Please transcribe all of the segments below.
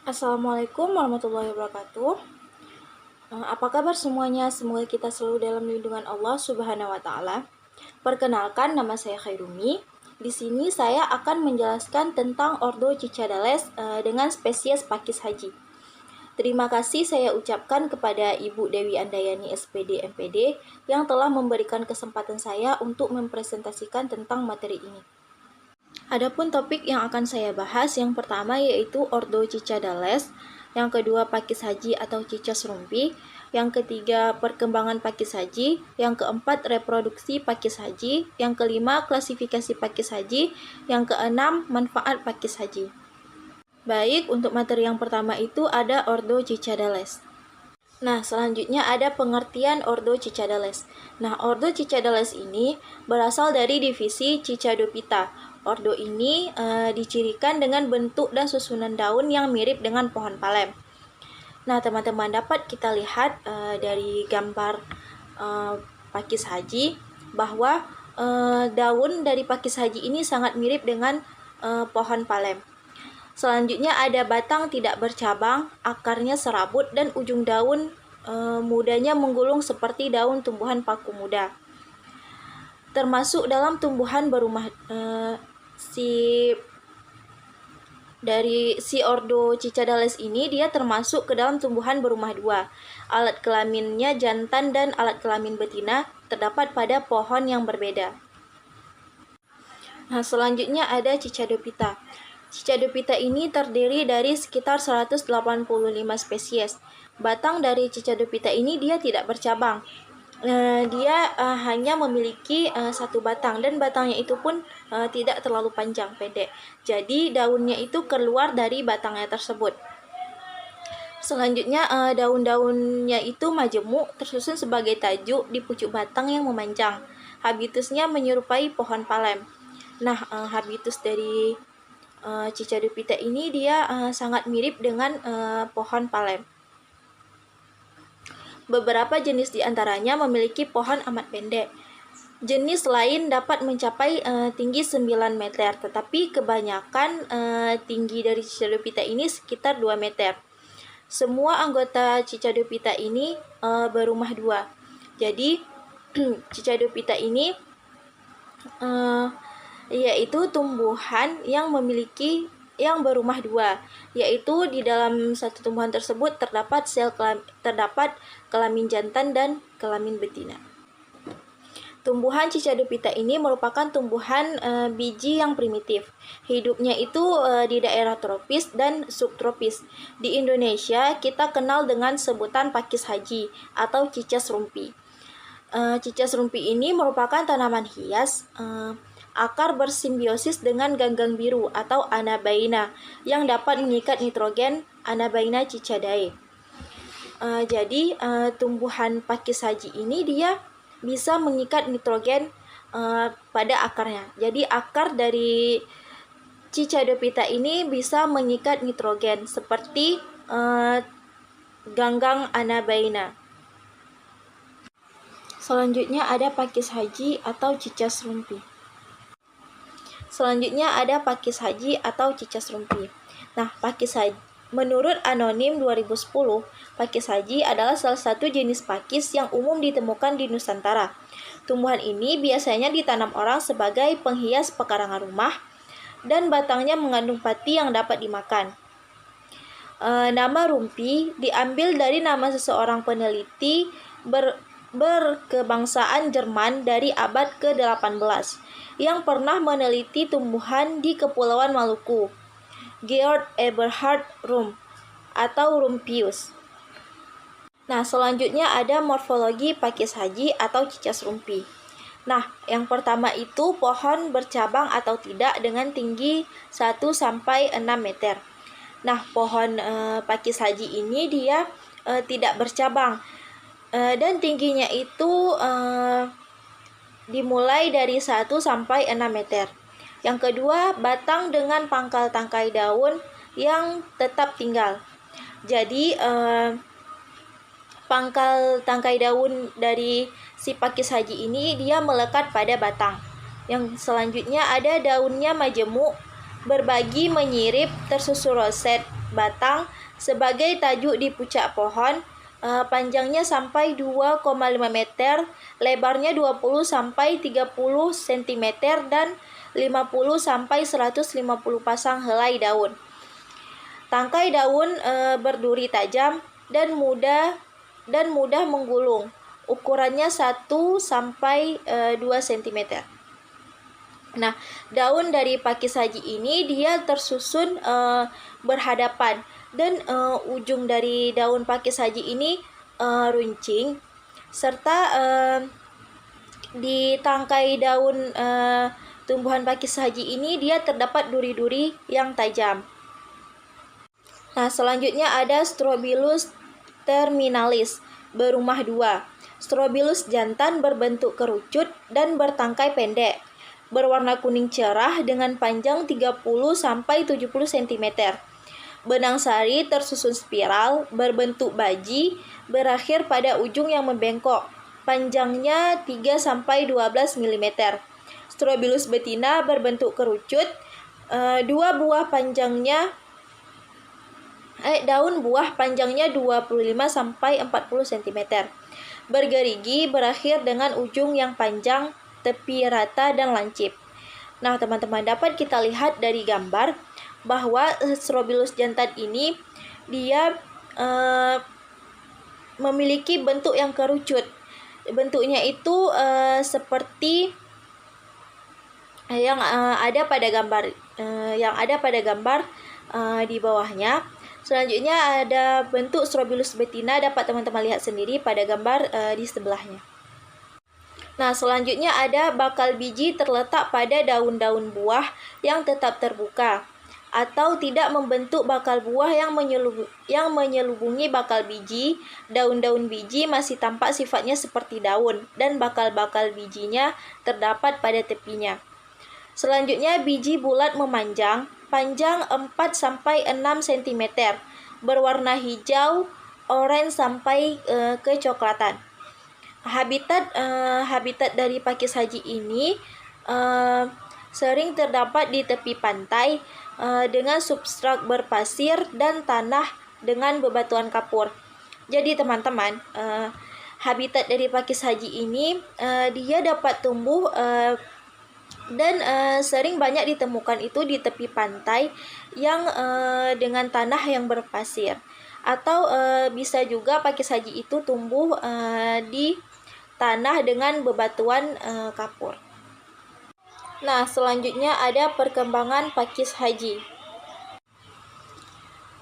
Assalamualaikum warahmatullahi wabarakatuh. Apa kabar semuanya? Semoga kita selalu dalam lindungan Allah Subhanahu wa taala. Perkenalkan, nama saya Khairumi. Di sini saya akan menjelaskan tentang Ordo Cicadales dengan spesies pakis haji. Terima kasih saya ucapkan kepada Ibu Dewi Andayani SPD MPD yang telah memberikan kesempatan saya untuk mempresentasikan tentang materi ini. Adapun topik yang akan saya bahas, yang pertama yaitu Ordo Cicadales, yang kedua pakis haji atau cicas rumpi, yang ketiga perkembangan pakis haji, yang keempat reproduksi pakis haji, yang kelima klasifikasi pakis haji, yang keenam manfaat pakis haji. Baik, untuk materi yang pertama itu ada Ordo Cicadales. Nah, selanjutnya ada pengertian Ordo Cicadales. Nah, Ordo Cicadales ini berasal dari divisi Cicadophyta. Ordo ini dicirikan dengan bentuk dan susunan daun yang mirip dengan pohon palem. Nah, teman-teman dapat kita lihat dari gambar pakis haji bahwa daun dari pakis haji ini sangat mirip dengan pohon palem. Selanjutnya ada batang tidak bercabang, akarnya serabut, dan ujung daun mudanya menggulung seperti daun tumbuhan paku muda. Termasuk dalam tumbuhan berumah si Ordo Cicadales ini, dia termasuk ke dalam tumbuhan berumah dua. Alat kelaminnya jantan dan alat kelamin betina terdapat pada pohon yang berbeda. Nah, selanjutnya ada Cicadophyta. Cicadophyta ini terdiri dari sekitar 185 spesies. Batang dari Cicadophyta ini dia tidak bercabang. Dia hanya memiliki satu batang, dan batangnya itu pun tidak terlalu panjang, pendek. Jadi daunnya itu keluar dari batangnya tersebut. Selanjutnya daun-daunnya itu majemuk, tersusun sebagai tajuk di pucuk batang yang memanjang. Habitusnya menyerupai pohon palem. Nah, habitus dari Cicadophyta ini dia sangat mirip dengan pohon palem. Beberapa jenis diantaranya memiliki pohon amat pendek. Jenis lain dapat mencapai tinggi 9 meter, tetapi kebanyakan tinggi dari Cicadophyta ini sekitar 2 meter. Semua anggota Cicadophyta ini berumah dua. Jadi Cicadophyta ini yaitu tumbuhan yang memiliki yang berumah dua, yaitu di dalam satu tumbuhan tersebut terdapat kelamin jantan dan kelamin betina. Tumbuhan Cicadophyta ini merupakan tumbuhan biji yang primitif. Hidupnya itu di daerah tropis dan subtropis. Di Indonesia kita kenal dengan sebutan pakis haji atau cicas rumpi. Cicas rumpi ini merupakan tanaman hias. Akar bersimbiosis dengan ganggang biru atau Anabaina yang dapat mengikat nitrogen Anabaina cicadae. Jadi tumbuhan pakis haji ini dia bisa mengikat nitrogen pada akarnya. Jadi akar dari Cicadophyta ini bisa mengikat nitrogen seperti ganggang Anabaina. Selanjutnya ada pakis haji atau cicas rumpi. Selanjutnya ada pakis haji atau cicas rumpi. Nah, pakis haji menurut Anonim 2010, pakis haji adalah salah satu jenis pakis yang umum ditemukan di Nusantara. Tumbuhan ini biasanya ditanam orang sebagai penghias pekarangan rumah, dan batangnya mengandung pati yang dapat dimakan. Nama rumpi diambil dari nama seseorang peneliti berkebangsaan Jerman dari abad ke-18 yang pernah meneliti tumbuhan di Kepulauan Maluku, Georg Eberhard Rumpf atau Rumpius. Nah, selanjutnya ada morfologi pakis haji atau cicas rumpi. Nah, yang pertama itu pohon bercabang atau tidak dengan tinggi 1-6 meter. Nah, pohon pakis haji ini dia tidak bercabang. Dan tingginya itu dimulai dari 1-6 meter. Yang kedua, batang dengan pangkal tangkai daun yang tetap tinggal. Jadi pangkal tangkai daun dari si pakis haji ini dia melekat pada batang. Yang selanjutnya ada daunnya majemuk, berbagi menyirip, tersusun roset, batang sebagai tajuk di puncak pohon. Panjangnya sampai 2,5 meter, lebarnya 20 sampai 30 cm dan 50 sampai 150 pasang helai daun. Tangkai daun berduri tajam dan mudah menggulung. Ukurannya 1 sampai 2 cm. Nah, daun dari pakis haji ini dia tersusun berhadapan, dan ujung dari daun pakis haji ini runcing, serta di tangkai daun tumbuhan pakis haji ini dia terdapat duri-duri yang tajam. Nah, selanjutnya ada Strobilus terminalis, berumah dua. Strobilus jantan berbentuk kerucut dan bertangkai pendek, berwarna kuning cerah dengan panjang 30 sampai 70 cm. Benang sari tersusun spiral, berbentuk baji, berakhir pada ujung yang membengkok. Panjangnya 3 sampai 12 mm. Strobilus betina berbentuk kerucut, daun buah panjangnya 25 sampai 40 cm. Bergerigi, berakhir dengan ujung yang panjang, tepi rata dan lancip. Nah, teman-teman, dapat kita lihat dari gambar bahwa Strobilus jantan ini dia memiliki bentuk yang kerucut. Bentuknya itu seperti yang ada pada gambar di bawahnya. Selanjutnya ada bentuk Strobilus betina, dapat teman-teman lihat sendiri pada gambar di sebelahnya. Nah, selanjutnya ada bakal biji terletak pada daun-daun buah yang tetap terbuka, atau tidak membentuk bakal buah yang menyelubungi bakal biji. Daun-daun biji masih tampak sifatnya seperti daun, dan bakal-bakal bijinya terdapat pada tepinya. Selanjutnya biji bulat memanjang, panjang 4 sampai 6 cm, berwarna hijau, oranye sampai kecoklatan. Habitat dari pakis haji ini sering terdapat di tepi pantai dengan substrat berpasir dan tanah dengan bebatuan kapur. Jadi teman-teman, habitat dari pakis haji ini dia dapat tumbuh dan sering banyak ditemukan itu di tepi pantai yang dengan tanah yang berpasir, atau bisa juga pakis haji itu tumbuh di tanah dengan bebatuan kapur. Nah, selanjutnya ada perkembangan pakis haji.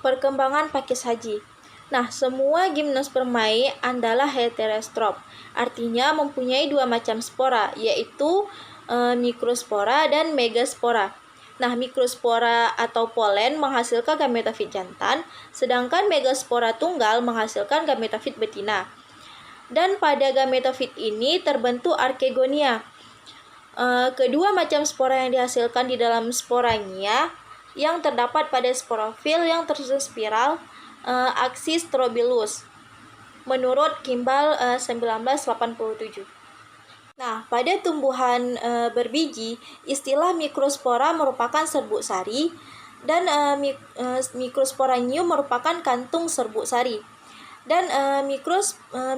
Perkembangan pakis haji. Nah, semua gimnospermae adalah heterostrop, artinya mempunyai dua macam spora, yaitu mikrospora dan megaspora. Nah, mikrospora atau polen menghasilkan gametofit jantan, sedangkan megaspora tunggal menghasilkan gametofit betina. Dan pada gametofit ini terbentuk arkegonia. Kedua macam spora yang dihasilkan di dalam sporanya yang terdapat pada sporofil yang tersusun spiral aksis Strobilus, menurut Kimball 1987. Nah, pada tumbuhan berbiji, istilah mikrospora merupakan serbuk sari, dan mikrosporangium merupakan kantung serbuk sari, dan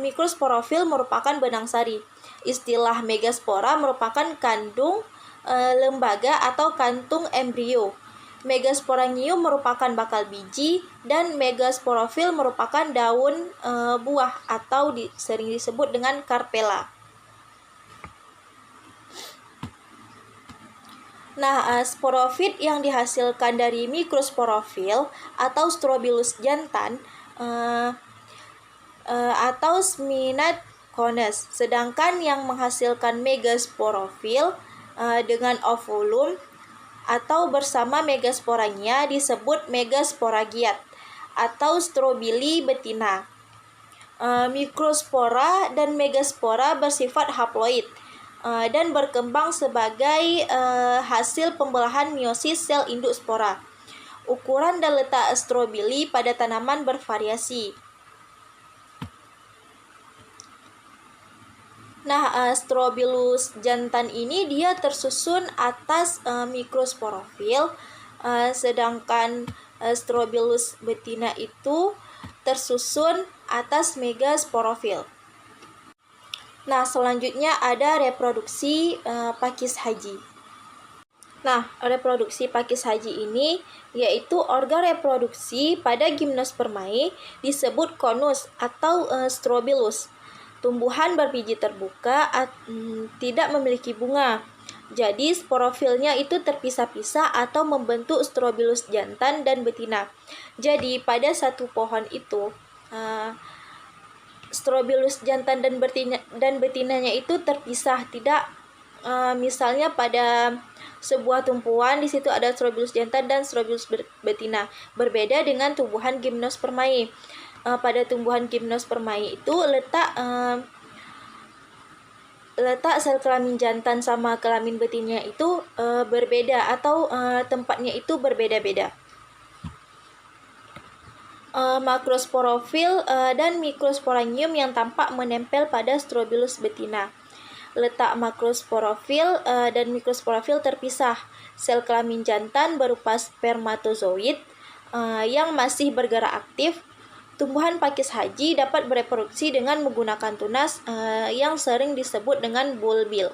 mikrosporofil merupakan benang sari. Istilah megaspora merupakan kandung lembaga atau kantung embrio. Megasporangium merupakan bakal biji, dan megasporofil merupakan daun buah atau sering disebut dengan karpela. Nah, sporofit yang dihasilkan dari mikrosporofil atau Strobilus jantan atau Sminat cones, sedangkan yang menghasilkan megasporofil dengan ovulum atau bersama megasporanya disebut megasporagiat atau Strobili betina. Mikrospora dan megaspora bersifat haploid dan berkembang sebagai hasil pembelahan meiosis sel induk spora. Ukuran dan letak strobili pada tanaman bervariasi. Nah, Strobilus jantan ini dia tersusun atas mikrosporofil, sedangkan Strobilus betina itu tersusun atas megasporofil. Nah, selanjutnya ada reproduksi pakis haji. Nah, reproduksi pakis haji ini yaitu organ reproduksi pada Gymnospermae disebut konus atau strobilus. Tumbuhan berbiji terbuka tidak memiliki bunga. Jadi sporofilnya itu terpisah-pisah atau membentuk strobilus jantan dan betina. Jadi pada satu pohon itu strobilus jantan dan betinanya itu terpisah, tidak misalnya pada sebuah tumpuan di situ ada strobilus jantan dan strobilus betina. Berbeda dengan tumbuhan Gymnospermae. Pada tumbuhan Gymnospermae itu letak sel kelamin jantan sama kelamin betinanya itu berbeda atau tempatnya itu berbeda-beda. Makrosporofil dan mikrosporangium yang tampak menempel pada strobilus betina. Letak makrosporofil dan mikrosporofil terpisah. Sel kelamin jantan berupa spermatozoid yang masih bergerak aktif. Tumbuhan pakis haji dapat bereproduksi dengan menggunakan tunas yang sering disebut dengan bulbil.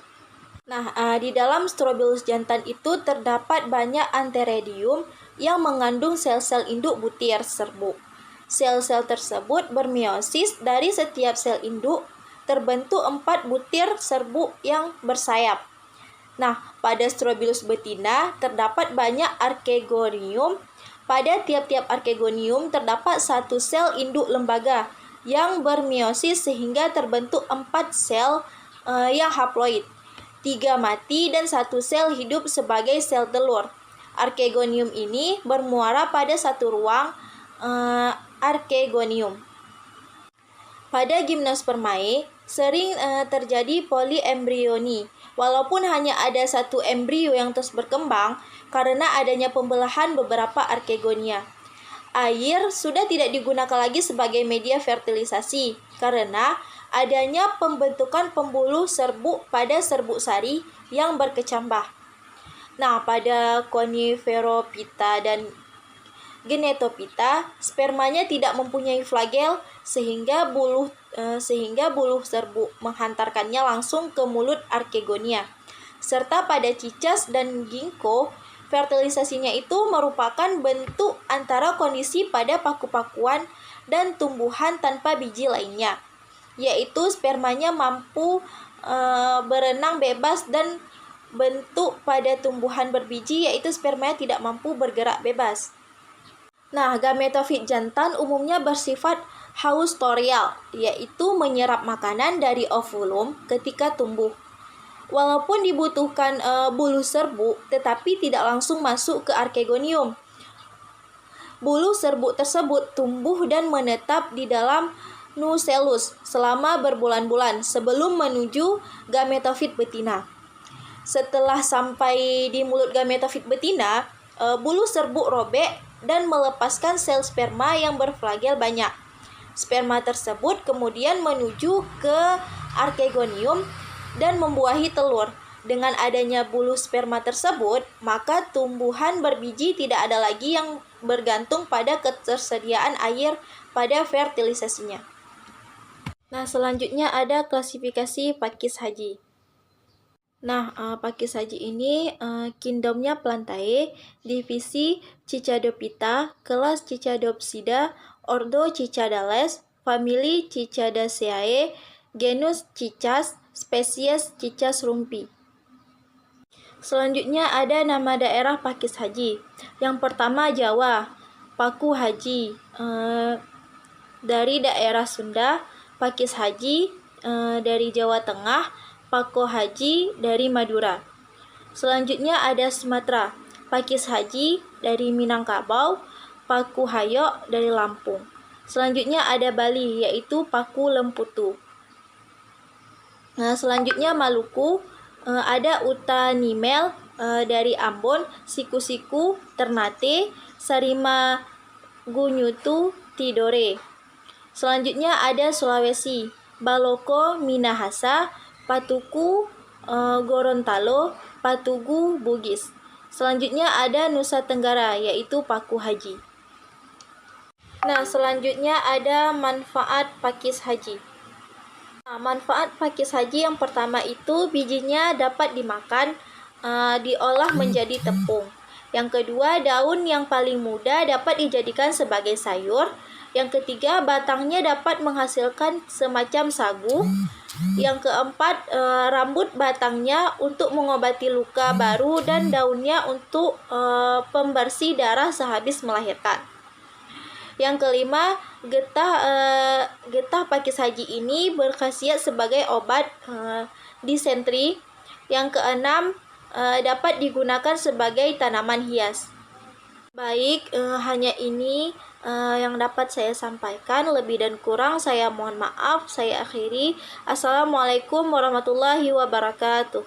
Nah, di dalam strobilus jantan itu terdapat banyak antheridium yang mengandung sel-sel induk butir serbuk. Sel-sel tersebut bermeiosis dari setiap sel induk terbentuk 4 butir serbuk yang bersayap. Nah, pada strobilus betina terdapat banyak archegonium. Pada tiap-tiap archegonium terdapat satu sel induk lembaga yang bermeiosis sehingga terbentuk 4 sel yang haploid. 3 mati dan 1 sel hidup sebagai sel telur. Archegonium ini bermuara pada satu ruang archegonium. Pada Gymnospermae sering terjadi polyembrioni. Walaupun hanya ada satu embrio yang terus berkembang karena adanya pembelahan beberapa archegonia. Air sudah tidak digunakan lagi sebagai media fertilisasi karena adanya pembentukan pembuluh serbuk pada serbuk sari yang berkecambah. Nah, pada Coniferophyta dan Genetophyta, spermanya tidak mempunyai flagel sehingga buluh serbuk menghantarkannya langsung ke mulut archegonia. Serta pada cicas dan ginkgo, fertilisasinya itu merupakan bentuk antara kondisi pada paku-pakuan dan tumbuhan tanpa biji lainnya, yaitu spermanya mampu berenang bebas, dan bentuk pada tumbuhan berbiji yaitu spermanya tidak mampu bergerak bebas. Nah, gametofit jantan umumnya bersifat haustorial, yaitu menyerap makanan dari ovulum ketika tumbuh. Walaupun dibutuhkan bulu serbuk, tetapi tidak langsung masuk ke archegonium. Bulu serbuk tersebut tumbuh dan menetap di dalam nucellus selama berbulan-bulan sebelum menuju gametofit betina. Setelah sampai di mulut gametofit betina, bulu serbuk robek dan melepaskan sel sperma yang berflagel banyak. Sperma tersebut kemudian menuju ke archegonium dan membuahi telur. Dengan adanya bulu sperma tersebut, maka tumbuhan berbiji tidak ada lagi yang bergantung pada ketersediaan air pada fertilisasinya. Nah, selanjutnya ada klasifikasi pakis haji. Nah, pakis haji ini kingdomnya Plantae, divisi Cicadophyta, kelas Cicadopsida, ordo Cicadales, famili Cicadaceae, genus Cicas, spesies Cicas rumpi. Selanjutnya ada nama daerah pakis haji. Yang pertama Jawa, Paku Haji. Dari daerah Sunda, pakis haji dari Jawa Tengah, Pako Haji dari Madura. Selanjutnya ada Sumatera, pakis haji dari Minangkabau, Paku Hayo dari Lampung. Selanjutnya ada Bali, yaitu Paku Lemputu. Nah, selanjutnya Maluku, ada Utanimel dari Ambon, Siku-Siku, Ternate, Sarima Gunyutu, Tidore. Selanjutnya ada Sulawesi, Baloko Minahasa, Patuku Gorontalo, Patugu Bugis. Selanjutnya ada Nusa Tenggara, yaitu Paku Haji. Nah, selanjutnya ada manfaat pakis haji. Nah, manfaat pakis haji yang pertama itu bijinya dapat dimakan, diolah menjadi tepung. Yang kedua, daun yang paling muda dapat dijadikan sebagai sayur. Yang ketiga, batangnya dapat menghasilkan semacam sagu. Yang keempat, rambut batangnya untuk mengobati luka baru dan daunnya untuk pembersih darah sehabis melahirkan. Yang kelima, getah pakis haji ini berkhasiat sebagai obat disentri. Yang keenam, dapat digunakan sebagai tanaman hias. Baik, hanya ini yang dapat saya sampaikan. Lebih dan kurang saya mohon maaf. Saya akhiri. Assalamualaikum warahmatullahi wabarakatuh.